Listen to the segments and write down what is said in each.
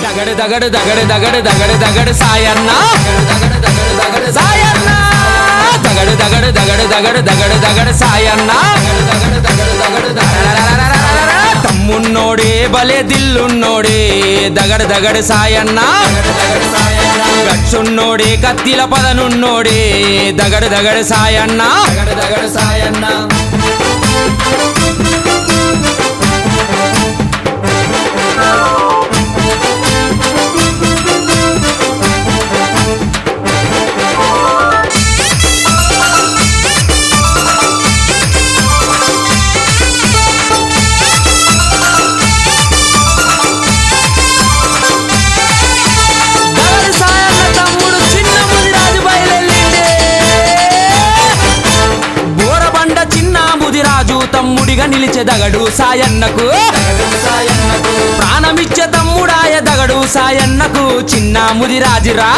దగడు దగడు దగడు దగడు దగడు దగడు సాయన్న సాయన్న దగడు దగడు దగడు దగడు దగడు దగడు సాయన్న తమ్మున్నోడే బలే దిల్లున్నోడే దగడు దగడు సాయన్న గచ్చున్నోడే కత్తిల పదనున్నోడే దగడు దగడు సాయన్న దగడు సాయన్న తమ్ముడిగా నిలిచే దగడు సాయన్నకు ప్రాణమిచ్చే తమ్ముడాయ దగడు సాయన్నకు చిన్న ముదిరాజురా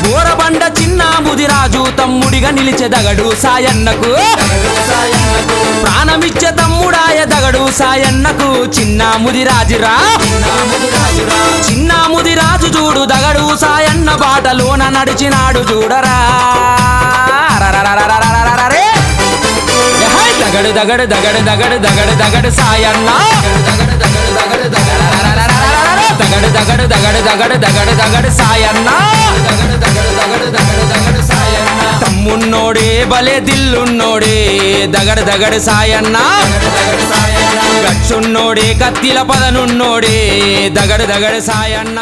బోరబండ చిన్న ముదిరాజు తమ్ముడిగా నిలిచే దగడు సాయన్నకు ప్రాణమిచ్చే తమ్ముడాయ దగడు సాయన్నకు చిన్న ముదిరాజురా చిన్న ముదిరాజు చూడు దగడు సాయన్న బాటలోన నడిచినాడు చూడరా దగడు దగడు దగడు దగడు దగడు దగడు సాయన్న దగడు దగడు దగడు దగడు దగడు దగడు సాయన్న తమ్మున్నోడే బలే దిల్లున్నోడే దగడు దగడు సాయన్న గచ్చున్నోడే కత్తిల పదనున్నోడే దగడు దగడు సాయన్న